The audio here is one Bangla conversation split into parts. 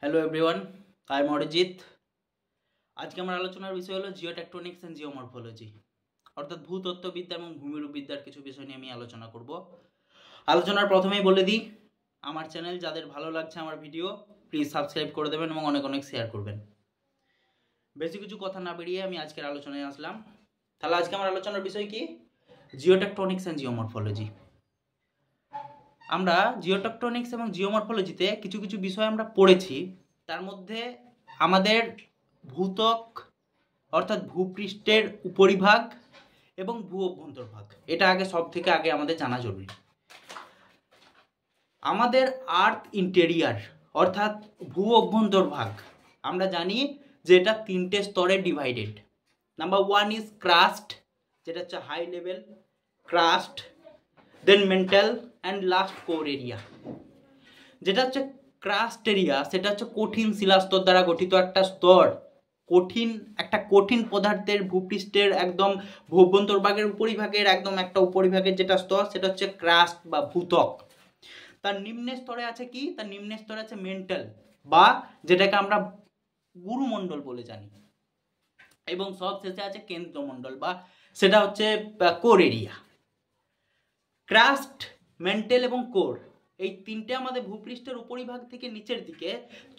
Hello everyone, I am Arijit. আজকে আমার আলোচনার বিষয় হলো জিওটেকটনিক্স অ্যান্ড জিওমরফোলজি, অর্থাৎ ভূতত্ত্ববিদ্যা এবং ভূমিরূপবিদ্যার কিছু বিষয় নিয়ে আমি আলোচনা করব। আলোচনার প্রথমেই বলে দিই, আমার চ্যানেল যাদের ভালো লাগছে আমার ভিডিও, প্লিজ সাবস্ক্রাইব করে দেবেন এবং অনেক অনেক শেয়ার করবেন। বেশি কিছু কথা না বেরিয়ে আমি আজকের আলোচনায় আসলাম। তাহলে আজকে আমার আলোচনার বিষয় কি? জিওটেকটনিক্স অ্যান্ড জিওমরফোলজি। আমরা জিওটেকটনিক্স এবং জিওমরফোলজিতে কিছু কিছু বিষয় আমরা পড়েছি। তার মধ্যে আমাদের ভূত্বক অর্থাৎ ভূপৃষ্ঠের উপরিভাগ এবং ভূ অভ্যন্তরভাগ, এটা সব থেকে আগে আমাদের জানা জরুরি। আমাদের আর্থ ইন্টেরিয়ার অর্থাৎ ভূ অভ্যন্তরভাগ আমরা জানি যে এটা তিনটে স্তরে divided. Number one is crust, যেটা হচ্ছে high level crust, then mantle and last core area. যেটা হচ্ছে ক্রাস্ট এরিয়া, সেটা হচ্ছে কঠিন শিলাস্তর দ্বারা গঠিত একটা স্তর, কঠিন পদার্থের ভূপৃষ্ঠের একদম ভূভ্যন্তরভাগের উপরিভাগের একদম একটা উপরিভাগের যেটা স্তর, সেটা হচ্ছে ক্রাস্ট বা ভূত্বক। তার নিম্ন স্তরে আছে কি? তার নিম্ন স্তরে আছে মেন্টাল, বা যেটাকে আমরা গুরুমণ্ডল বলে জানি, এবং সব শেষে আছে কেন্দ্রমণ্ডল, বা সেটা হচ্ছে কোর এরিয়া। ক্রাস্ট, মেন্টাল এবং কোর, এই তিনটে আমাদের ভূপৃষ্ঠের উপরিভাগ থেকে নিচের দিকে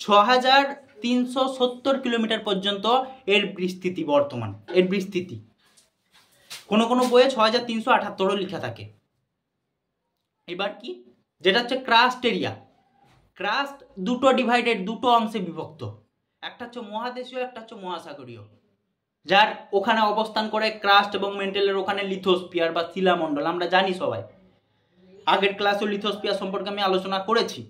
6370 কিলোমিটার পর্যন্ত এর বিস্তৃতি। বর্তমান এর বিস্তৃতি কোনো কোনো বইয়ে 6378ও লেখা থাকে। এবার কি, যেটা হচ্ছে ক্রাস্ট এরিয়া। ক্রাস্ট দুটো ডিভাইডেড, দুটো অংশে বিভক্ত, একটা হচ্ছে মহাদেশীয়, একটা হচ্ছে মহাসাগরীয়, যার ওখানে অবস্থান করে ক্রাস্ট এবং মেন্টেলের ওখানে লিথোস্পিয়ার বা শিলামণ্ডল। আমরা জানি সবাই, আগের ক্লাসে লিথোস্পিয়ার সম্পর্কে আমি আলোচনা করেছি।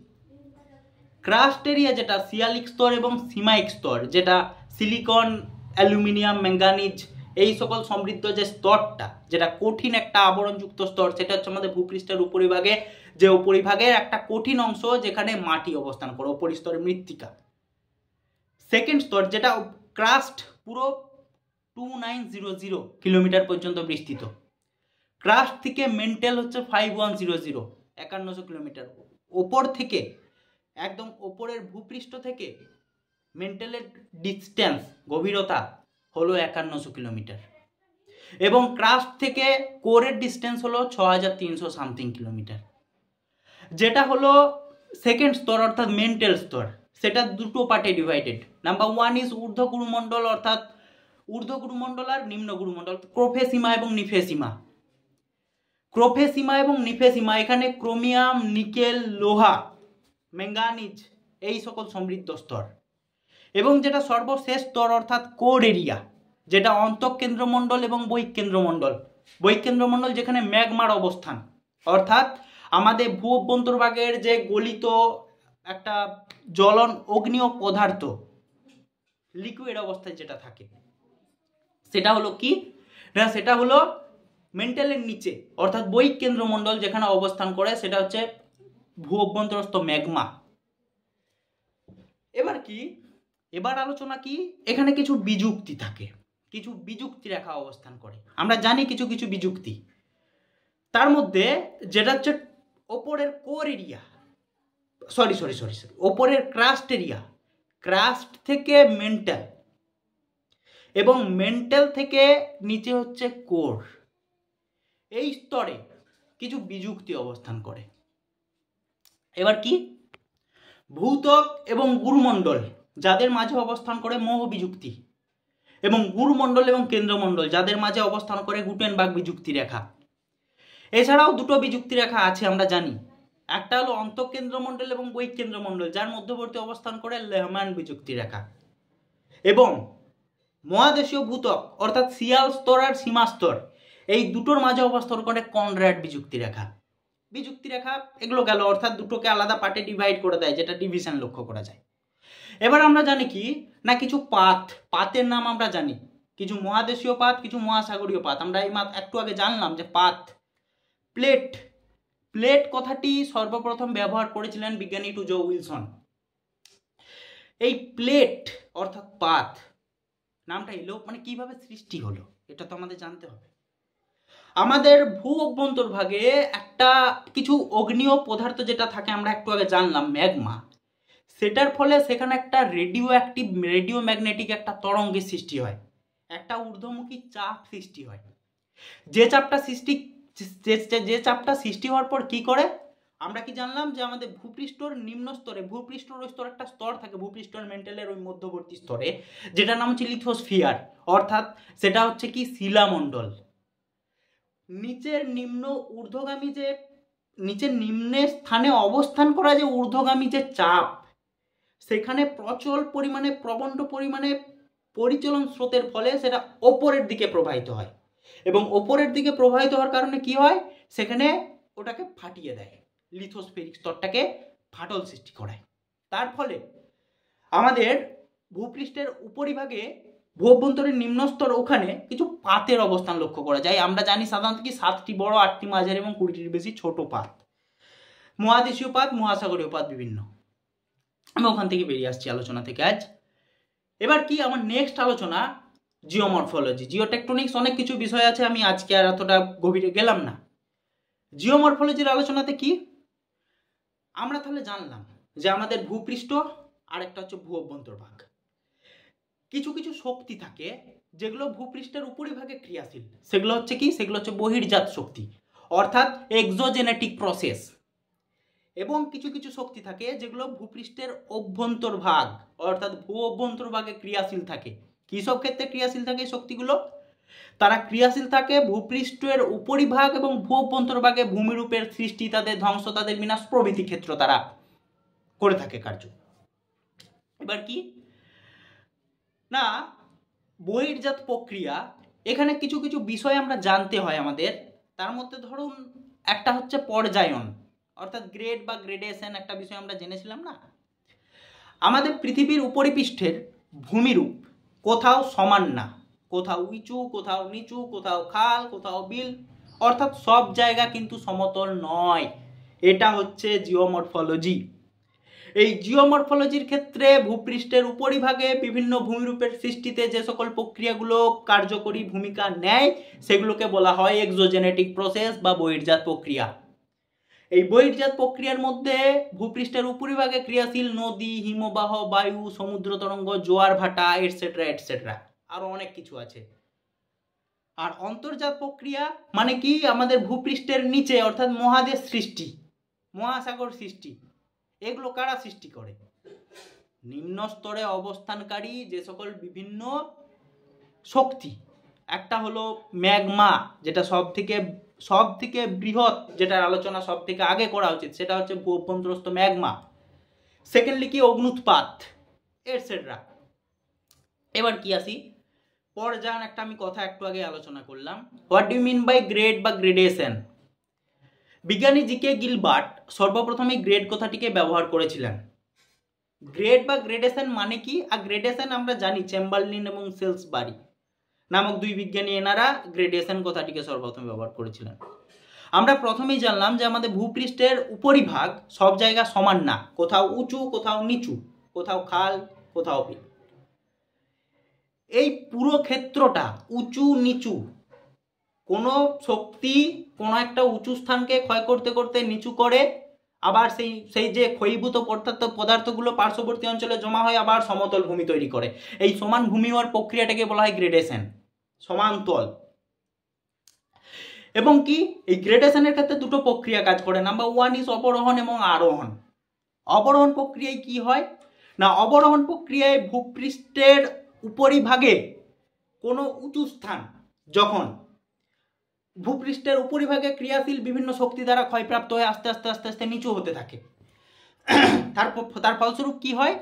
ক্রাস্ট এরিয়া যেটা সিয়ালিক স্তর এবং সিমাইক স্তর, যেটা সিলিকন, অ্যালুমিনিয়াম, ম্যাঙ্গানিজ এই সকল সমৃদ্ধ যে স্তরটা, যেটা কঠিন একটা আবরণযুক্ত স্তর, সেটা হচ্ছে আমাদের ভূপৃষ্ঠের উপরিভাগে, যে উপরিভাগের একটা কঠিন অংশ যেখানে মাটি অবস্থান করে, উপরিস্তরের মৃত্তিকা। সেকেন্ড স্তর যেটা ক্রাস্ট, পুরো 2900 কিলোমিটার পর্যন্ত বিস্তৃত। ক্রাস্ট থেকে মেন্টাল হচ্ছে 5100, 5100 কিলোমিটার। ওপর থেকে একদম ওপরের ভূপৃষ্ঠ থেকে মেন্টালের ডিস্টেন্স, গভীরতা হলো 5100 কিলোমিটার, এবং ক্রাস্ট থেকে কোরের ডিস্টেন্স হলো 6300 সামথিং কিলোমিটার। যেটা হলো সেকেন্ড স্তর অর্থাৎ মেন্টাল স্তর, সেটা দুটো পার্টে ডিভাইডেড। নাম্বার ওয়ান ইজ ঊর্ধ্ব গুরুমণ্ডল, অর্থাৎ ঊর্ধ্ব গুরুমণ্ডল আর নিম্ন গুরুমণ্ডল, ক্রোফেসিমা এবং নিফেসিমা। ক্রোফেসিমা এবং নিফেসিমা, এখানে ক্রোমিয়াম, নিকেল, লোহা, ম্যাঙ্গানিজ এই সকল সমৃদ্ধ স্তর। এবং যেটা সর্বশেষ স্তর অর্থাৎ কোর এরিয়া, যেটা অন্তঃকেন্দ্রমণ্ডল এবং বহিঃকেন্দ্রমণ্ডল। বহিঃকেন্দ্রমণ্ডল যেখানে ম্যাগমার অবস্থান, অর্থাৎ আমাদের ভূ অভ্যন্তরভাগের যে গলিত একটা জ্বলন অগ্নিয় পদার্থ, লিকুইড অবস্থায় যেটা থাকে, সেটা হলো কি না, সেটা হলো মেন্টালের নিচে অর্থাৎ বহিঃকেন্দ্রমণ্ডল যেখানে অবস্থান করে, সেটা হচ্ছে ভূ অভ্যন্তরস্থ ম্যাগমা। এবার কি, এবার আলোচনা কি, এখানে কিছু বিযুক্তি থাকে, কিছু বিযুক্তি রেখা অবস্থান করে। আমরা জানি কিছু কিছু বিযুক্তি, তার মধ্যে যেটা হচ্ছে ওপরের কোর এরিয়া, সরি ওপরের ক্রাস্ট এরিয়া, ক্রাস্ট থেকে মেন্টাল, এবং মেন্টাল থেকে নিচে হচ্ছে কোর, এই স্তরে কিছু বিযুক্তি অবস্থান করে। এবার কি, ভূত্বক এবং গুরুমণ্ডল যাদের মাঝে অবস্থান করে মোহ বিযুক্তি, এবং গুরুমণ্ডল এবং কেন্দ্রমণ্ডল যাদের মাঝে অবস্থান করে গুটেনবার্গ বিযুক্তি রেখা। এছাড়াও দুটো বিযুক্তি রেখা আছে আমরা জানি, একটা হলো অন্তঃকেন্দ্রমণ্ডল এবং বহিঃকেন্দ্রমণ্ডল, যার মধ্যবর্তী অবস্থান করে লেহম্যান বিযুক্তি রেখা, এবং মহাদেশীয় ভূত্বক অর্থাৎ সিয়াল স্তর আর সীমা স্তর, এই দুটোর মাঝে অবস্থান করে কনরাড বিযুক্তি রেখা। বিযুক্তি রেখা এগুলো গেল, অর্থাৎ দুটোকে আলাদা পার্টে ডিভাইড করে দেয়, যেটা ডিভিশন লক্ষ্য করা যায়। এবার আমরা জানি কি না, কিছু পাতের নাম আমরা জানি, কিছু মহাদেশীয় পাত, কিছু মহাসাগরীয় পাত। আমরা এই একটু আগে জানলাম যে পাত, প্লেট কথাটি সর্বপ্রথম ব্যবহার করেছিলেন বিজ্ঞানী টুজো উইলসন। এই প্লেট অর্থাৎ পাত নামটা এলো মানে কিভাবে সৃষ্টি হলো, এটা তো আমাদের জানতে হবে। আমাদের ভূ অভ্যন্তরভাগে একটা কিছু অগ্নিয় পদার্থ যেটা থাকে, আমরা একটু আগে জানলাম ম্যাগমা, সেটার ফলে সেখানে একটা রেডিও ম্যাগনেটিক একটা তরঙ্গের সৃষ্টি হয়, একটা ঊর্ধ্বমুখী চাপ সৃষ্টি হয়। যে চাপটা সৃষ্টি হওয়ার পর কি করে, আমরা কি জানলাম যে আমাদের ভূপৃষ্ঠর নিম্ন স্তরে, ভূপৃষ্ঠর স্তর একটা স্তর থাকে ভূপৃষ্ঠর মেন্টেলের ওই মধ্যবর্তী স্তরে, যেটার নাম হচ্ছে লিথোস্ফিয়ার, অর্থাৎ সেটা হচ্ছে কি শিলামণ্ডল। নিচের নিম্নের স্থানে অবস্থান করা যে ঊর্ধ্বগামী যে চাপ, সেখানে প্রবণ্ড পরিমাণে পরিচলন স্রোতের ফলে সেটা ওপরের দিকে প্রবাহিত হয়, এবং ওপরের দিকে প্রবাহিত হওয়ার কারণে কি হয়, সেখানে ওটাকে ফাটিয়ে দেয়, লিথোস্ফেরিক স্তরটাকে ফাটল সৃষ্টি করায়। তার ফলে আমাদের ভূপৃষ্ঠের উপরিভাগে ভূঅভ্যন্তরের নিম্নস্তর ওখানে কিছু পাতের অবস্থান লক্ষ্য করা যায়। আমরা জানি সাধারণত কি 7টি বড়, 8টি মাঝারি এবং 20টির বেশি ছোট পাত, মহাদেশীয় পাত, মহাসাগরীয় পাত বিভিন্ন। আমি ওখান থেকে বেরিয়ে আসছি আলোচনা থেকে আজ। এবার কি আমার নেক্সট আলোচনা, জিওমরফোলজি, জিওটেকটনিক্স, অনেক কিছু বিষয় আছে, আমি আজকে আর এতটা গভীরে গেলাম না। জিওমরফোলজির আলোচনাতে কি আমরা তাহলে জানলাম যে আমাদের ভূপৃষ্ঠ আর একটা হচ্ছে ভূ অভ্যন্তর ভাগ। কিছু কিছু শক্তি থাকে যেগুলো ভূপৃষ্ঠের উপরিভাগে ক্রিয়াশীল, সেগুলো হচ্ছে কি, সেগুলো হচ্ছে বহির্জাত শক্তি, অর্থাৎ এক্সোজেনেটিক প্রসেস। এবং কিছু কিছু শক্তি থাকে যেগুলো ভূপৃষ্ঠের অভ্যন্তর ভাগ, অর্থাৎ ভূ অভ্যন্তর ভাগে ক্রিয়াশীল থাকে। কি সব ক্ষেত্রে ক্রিয়াশীল থাকে শক্তিগুলো? তারা ক্রিয়াশীল থাকে ভূপৃষ্ঠের উপরিভাগ এবং ভূ অভ্যন্তর ভাগে ভূমিরূপের সৃষ্টি, তাদের ধ্বংস, তাদের বিনাশ প্রভৃতি ক্ষেত্র তারা করে থাকে কার্য। এবার কি না, বহির্জাত প্রক্রিয়া, এখানে কিছু কিছু বিষয় আমরা জানতে হয় আমাদের। তার মধ্যে ধরুন একটা হচ্ছে পর্যায়ন, অর্থাৎ গ্রেড বা গ্রেডেশন, একটা বিষয় আমরা জেনেছিলাম না। আমাদের পৃথিবীর উপরিপৃষ্ঠের ভূমিরূপ কোথাও সমান না, কোথাও উঁচু, কোথাও নিচু, কোথাও খাল, কোথাও বিল, অর্থাৎ সব জায়গা কিন্তু সমতল নয়। এটা হচ্ছে জিওমরফোলজি। এই জিওমরফোলজির ক্ষেত্রে ভূপৃষ্ঠের উপরিভাগে বিভিন্ন ভূমিরূপের সৃষ্টিতে যে সকল প্রক্রিয়াগুলো কার্যকরী ভূমিকা নেয়, সেগুলোকে বলা হয় এক্সোজেনেটিক প্রসেস বা বহির্জাত প্রক্রিয়া। এই বহির্জাত প্রক্রিয়ার মধ্যে ভূপৃষ্ঠের উপরিভাগে ক্রিয়াশীল নদী, হিমবাহ, বায়ু, সমুদ্র তরঙ্গ, জোয়ার ভাটা, এটসেট্রা এটসেট্রা, আরো অনেক কিছু আছে। আর অন্তর্জাত প্রক্রিয়া মানে কি, আমাদের ভূপৃষ্ঠের নিচে, অর্থাৎ মহাদেশ সৃষ্টি, মহাসাগর সৃষ্টি, এগুলো কারা সৃষ্টি করে? নিম্ন স্তরে অবস্থানকারী যে সকল বিভিন্ন শক্তি। একটা হলো ম্যাগমা, যেটা সব থেকে বৃহৎ, যেটার আলোচনা সব থেকে আগে করা উচিত, সেটা হচ্ছে ভূ অভ্যন্তরস্থ ম্যাগমা। সেকেন্ডলি কি, অগ্নুৎপাত এটসেট্রা। এবার কি আসি পর্যায়ন, একটা আমি কথা একটু আগে আলোচনা করলাম। What do you mean by grade বা গ্রেডেশন? বিজ্ঞানী জি কে গিলবার্ট সর্বপ্রথম এই গ্রেড কথাটিকে ব্যবহার করেছিলেন। গ্রেড বা গ্রেডেশন মানে কি? আর গ্রেডেশন আমরা জানি চেম্বারলিন এবং সেলসবারি নামক দুই বিজ্ঞানী, এনারা গ্রেডেশন কথাটিকে সর্বপ্রথম ব্যবহার করেছিলেন। আমরা প্রথমেই জানলাম যে আমাদের ভূপৃষ্ঠের উপরিভাগ সব জায়গা সমান না, কোথাও উঁচু, কোথাও নিচু, কোথাও খাল, কোথাও বিল। এই পুরো ক্ষেত্রটা উঁচু নিচু, কোনো শক্তি কোনো একটা উঁচু স্থানকে ক্ষয় করতে করতে নিচু করে, আবার সেই যে ক্ষয়ীভূত পদার্থগুলো পার্শ্ববর্তী অঞ্চলে জমা হয় আবার সমতল ভূমি তৈরি করে। এই সমান ভূমি হওয়ার প্রক্রিয়াটাকে বলা হয় গ্রেডেশন, সমান্তল। এবং কি এই গ্রেডেশনের ক্ষেত্রে দুটো প্রক্রিয়া কাজ করে। নাম্বার 1 ইজ অবরোহণ এবং আরোহণ। অবরোহণ প্রক্রিয়ায় কি হয় না, অবরোহণ প্রক্রিয়ায় ভূপৃষ্ঠের উপরিভাগে কোনো উঁচু স্থান যখন ভূপৃষ্ঠের উপরিভাগে ক্রিয়াশীল বিভিন্ন শক্তি দ্বারা ক্ষয়প্রাপ্ত হয়ে আস্তে আস্তে আস্তে আস্তে নিচু হতে থাকে, তার ফলস্বরূপ কি হয়,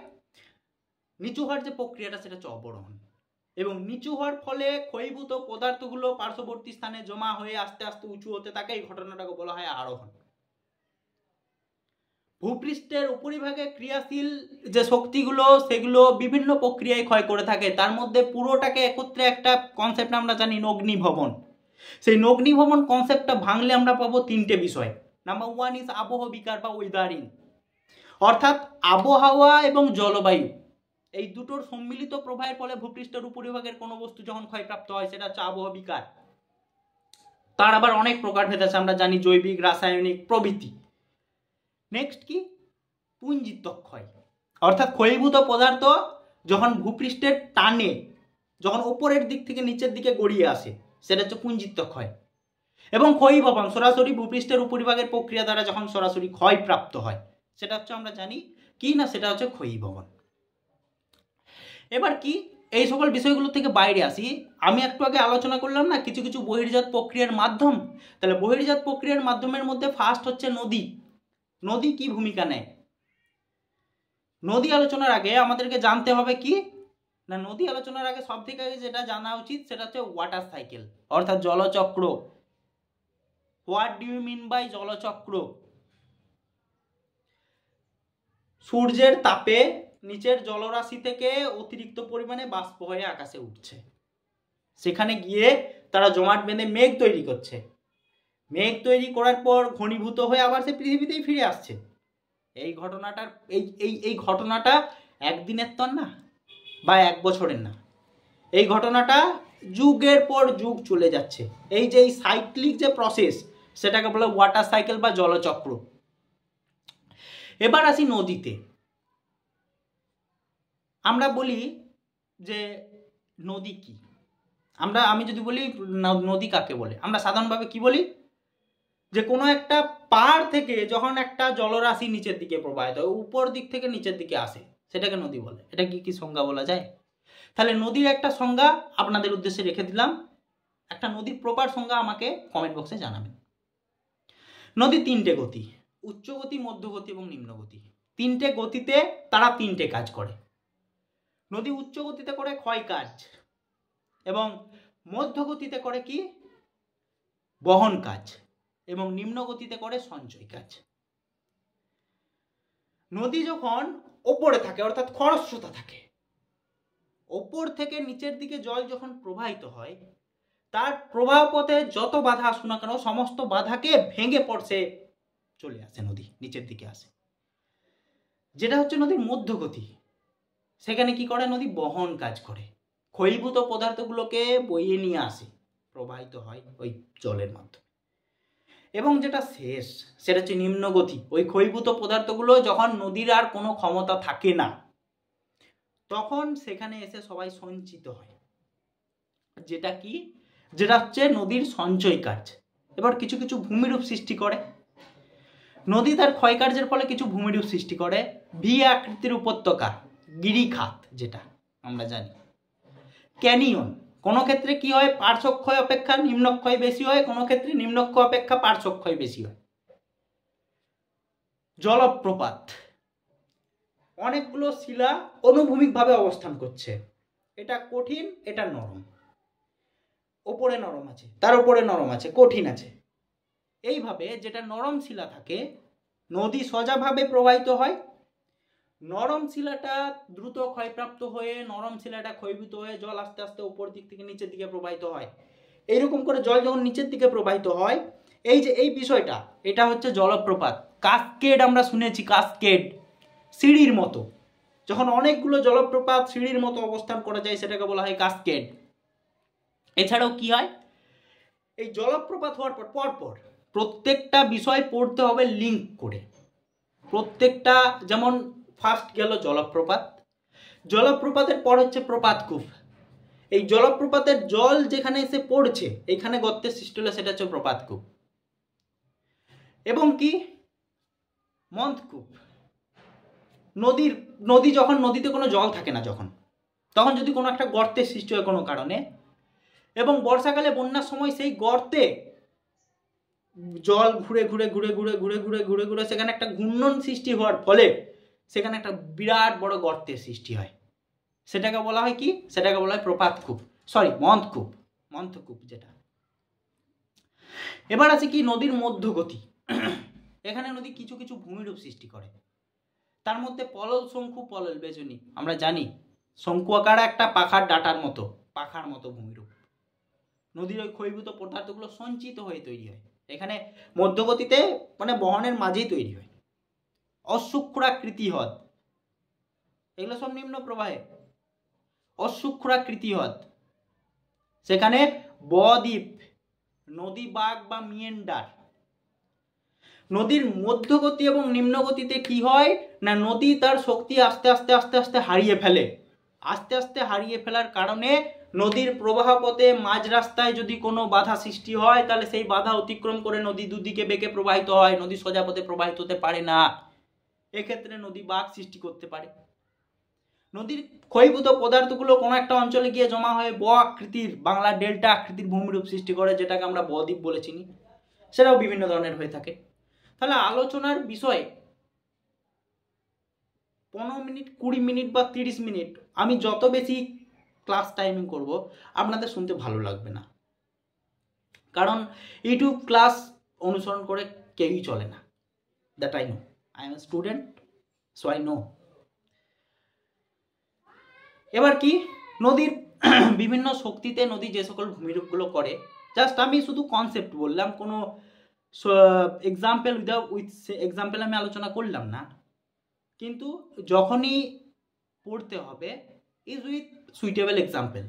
নিচু হওয়ার যে প্রক্রিয়াটা সেটা হচ্ছে অবরোহণ। এবং নিচু হওয়ার ফলে ক্ষয়ীভূত পদার্থগুলো পার্শ্ববর্তী স্থানে জমা হয়ে আস্তে আস্তে উঁচু হতে থাকে, এই ঘটনাটাকে বলা হয় আরোহণ। ভূপৃষ্ঠের উপরিভাগে ক্রিয়াশীল যে শক্তিগুলো সেগুলো বিভিন্ন প্রক্রিয়ায় ক্ষয় করে থাকে, তার মধ্যে পুরোটাকে একত্রে একটা কনসেপ্ট আমরা জানি, নগ্নিভবন। সেই নগ্নিভবন কনসেপ্টটা ভাঙলে আমরা পাবো তিনটে বিষয়। নাম্বার 1 ইজ আবহ বিকার বা ওয়েদারিং, অর্থাৎ আবহাওয়া এবং জলবায়ু, এই দুটোর সম্মিলিত প্রভাবের ফলে ভূপৃষ্ঠের উপরিভাগের কোনো বস্তু যখন ক্ষয়প্রাপ্ত হয় সেটা হচ্ছে আবহ বিকার। তার আবার অনেক প্রকারভেদ আছে, আমরা জানি জৈবিক, রাসায়নিক প্রভৃতি। নেক্সট কি, পুঞ্জিত্ব ক্ষয়। অর্থাৎ ক্ষয়ীভূত পদার্থ যখন ভূপৃষ্ঠের টানে যখন ওপরের দিক থেকে নিচের দিকে গড়িয়ে আসে সেটা হচ্ছে পুঞ্জিত্ব ক্ষয়। এবং ক্ষয়ীভবন সরাসরি ভূপৃষ্ঠের উপরিভাগের প্রক্রিয়া দ্বারা যখন সরাসরি ক্ষয় প্রাপ্ত হয় সেটা হচ্ছে আমরা জানি কি না, সেটা হচ্ছে ক্ষয়ীভবন। এবার কি এই সকল বিষয়গুলো থেকে বাইরে আসি, আমি একটু আগে আলোচনা করলাম না কিছু কিছু বহির্জাত প্রক্রিয়ার মাধ্যম, তাহলে বহির্জাত প্রক্রিয়ার মাধ্যমের মধ্যে ফার্স্ট হচ্ছে নদী। নদী কি ভূমিকা নেয়? নদী আলোচনার আগে আমাদেরকে জানতে হবে কি না, নদী আলোচনার আগে সব থেকে আগে যেটা জানা উচিত সেটা হচ্ছে ওয়াটার সাইকেল অর্থাৎ জলচক্র। What do you mean by জলচক্র? সূর্যের তাপে নিচের জলরাশি থেকে অতিরিক্ত পরিমাণে বাষ্প হয়ে আকাশে উঠছে, সেখানে গিয়ে তারা জমাট বেঁধে মেঘ তৈরি করছে, মেঘ তৈরি করার পর ঘনীভূত হয়ে আবার সে পৃথিবীতেই ফিরে আসছে। এই ঘটনাটার এই ঘটনাটা একদিনের তো না বা এক বছরের না, এই ঘটনাটা যুগের পর যুগ চলে যাচ্ছে। এই যে এই সাইক্লিক যে প্রসেস সেটাকে বলে ওয়াটার সাইকেল বা জলচক্র। এবার আসি নদীতে। আমরা বলি যে নদী কি, আমি যদি বলি নদী কাকে বলে, আমরা সাধারণভাবে কি বলি যে কোনো একটা পাড় থেকে যখন একটা জলরাশি নিচের দিকে প্রবাহিত হয়, উপর দিক থেকে নিচের দিকে আসে, সেটাকে নদী বলে। এটা কি সংজ্ঞা বলা যায়? তাহলে নদীর একটা সংজ্ঞা আপনাদের উদ্দেশ্যে রেখে দিলাম, একটা নদীর প্রপার সংজ্ঞা আমাকে কমেন্ট বক্সে জানাবেন। নদী তিনটে গতি, উচ্চ গতি, মধ্য গতি এবং নিম্ন গতি। তিনটে গতিতে তারা তিনটে কাজ করে। নদী উচ্চ গতিতে করে ক্ষয় কাজ এবং মধ্য গতিতে করে কি বহন কাজ এবং নিম্ন গতিতে করে সঞ্চয় কাজ। নদী যখন ওপরে থাকে অর্থাৎ খরস্রোতা থাকে, ওপর থেকে নিচের দিকে জল যখন প্রবাহিত হয় তার প্রবাহ পথে যত বাধা আসুক না কেন সমস্ত বাধাকে ভেঙে পড়ছে চলে আসে, নদী নিচের দিকে আসে। যেটা হচ্ছে নদীর মধ্যগতি, সেখানে কি করে নদী বহন কাজ করে, ক্ষয়ীভূত পদার্থগুলোকে বইয়ে নিয়ে আসে, প্রবাহিত হয় ওই জলের মাধ্যমে। এবং যেটা শেষ সেটা হচ্ছে নিম্নগতি, ওই ক্ষয়ীভূত পদার্থগুলো যখন নদীর আর কোনো ক্ষমতা থাকে না তখন সেখানে এসে সবাই সঞ্চিত হয়, যেটা হচ্ছে নদীর সঞ্চয় কাজ। এবার কিছু কিছু ভূমিরূপ সৃষ্টি করে নদী, তার ক্ষয়কার্যের ফলে কিছু ভূমিরূপ সৃষ্টি করে। ভি আকৃতির উপত্যকা, গিরিখাত যেটা আমরা জানি, ক্যানিয়ন। কোনো ক্ষেত্রে কি হয় পার্শ্বক্ষয় অপেক্ষা নিম্নক্ষয় বেশি হয়, কোনো ক্ষেত্রে নিম্নক্ষয় অপেক্ষা পার্শ্বক্ষয় বেশি হয়। জলপ্রপাত, অনেকগুলো শিলা অনুভূমিকভাবে অবস্থান করছে, এটা কঠিন এটা নরম, ওপরে নরম আছে তার উপরে নরম আছে কঠিন আছে, এইভাবে যেটা নরম শিলা থাকে নদী সোজাভাবে প্রবাহিত হয়, নরম শিলাটা দ্রুত ক্ষয়প্রাপ্ত হয়ে নরম শিলাটা ক্ষয়ভূত হয়ে জল আস্তে আস্তে উপর দিক থেকে নিচের দিকে প্রবাহিত হয়। এইরকম করে জল যখন নিচের দিকে প্রবাহিত হয়, এই যে এই বিষয়টা এটা হচ্ছে জলপ্রপাত। কাসকেড আমরা শুনেছি, কাসকেড সিঁড়ির মতো, যখন অনেকগুলো জলপ্রপাত সিঁড়ির মতো অবস্থান করা যায় সেটাকে বলা হয় কাসকেড। এছাড়াও কি হয়, এই জলপ্রপাত হওয়ার পর পরপর প্রত্যেকটা বিষয় পড়তে হবে লিঙ্ক করে, প্রত্যেকটা, যেমন ফার্স্ট গেল জলপ্রপাত, জলপ্রপাতের পর হচ্ছে প্রপাতকূপ, এই জলপ্রপাতের জল যেখানে এসে পড়ছে এইখানে গর্তের সৃষ্টি হলে সেটা হচ্ছে প্রপাতকূপ। এবং কি মন্থকূপ, নদী যখন নদীতে কোনো জল থাকে না যখন, তখন যদি কোনো একটা গর্তের সৃষ্টি হয় কোনো কারণে এবং বর্ষাকালে বন্যার সময় সেই গর্তে জল ঘুরে ঘুরে ঘুরে ঘুরে ঘুরে ঘুরে ঘুরে ঘুরে সেখানে একটা ঘূর্ণন সৃষ্টি হওয়ার ফলে সেখানে একটা বিরাট বড় গর্তের সৃষ্টি হয়, সেটাকে বলা হয় কি, সেটাকে বলা হয় প্রপাতকূপ, সরি মন্থকূপ যেটা। এবার আছে কি নদীর মধ্যগতি, এখানে নদী কিছু কিছু ভূমিরূপ সৃষ্টি করে, তার মধ্যে পলল শঙ্কু পলল বেজনী, আমরা জানি শঙ্কু আকার একটা পাখার ডাটার মতো পাখার মতো ভূমিরূপ, নদীর ওই ক্ষয়ীভূত পদার্থগুলো সঞ্চিত হয়ে তৈরি হয়, এখানে মধ্যগতিতে মানে বহনের মাঝেই তৈরি হয়। অশুক্রাকৃতি হ্রদ, এগুলো সব নিম্ন প্রবাহে, অশুক্রাকৃতি হ্রদ, সেখানে বদ্বীপ, নদী বাগ বা মিয়েন্ডার, নদীর মধ্যগতি এবং নিম্নগতিতে কি হয় না, নদী তার শক্তি আস্তে আস্তে আস্তে আস্তে হারিয়ে ফেলে। আস্তে আস্তে হারিয়ে ফেলার কারণে নদীর প্রবাহ পথে মাঝ রাস্তায় যদি কোনো বাধা সৃষ্টি হয়, তাহলে সেই বাধা অতিক্রম করে নদী দুদিকে বেঁকে প্রবাহিত হয়, নদী সোজা পথে প্রবাহিত হতে পারে না। এক্ষেত্রে নদী বাঁক সৃষ্টি করতে পারে। নদীর ক্ষয়ীভূত পদার্থগুলো কোনো একটা অঞ্চলে গিয়ে জমা হয়ে ব আকৃতির, বাংলা ডেল্টা আকৃতির ভূমিরূপ সৃষ্টি করে, যেটাকে আমরা বদ্বীপ বলে চিনি। সেটাও বিভিন্ন ধরনের হয়ে থাকে। তাহলে আলোচনার বিষয়ে 15 মিনিট, 20 মিনিট বা 30 মিনিট আমি যত বেশি ক্লাস টাইমিং করব, আপনাদের শুনতে ভালো লাগবে না। কারণ ইউটিউব ক্লাস অনুসরণ করে কেউই চলে না। That I know, I M a student, so I know. এবার কি, নদীর বিভিন্ন শক্তিতে নদী যে সকল ভূমিরূপগুলো করে, জাস্ট আমি শুধু কনসেপ্ট বললাম, কোনো এক্সাম্পল উইথ এক্সাম্পল আমি আলোচনা করলাম না। কিন্তু যখনই পড়তে হবে ইজ উইথ সুইটেবল এক্সাম্পল,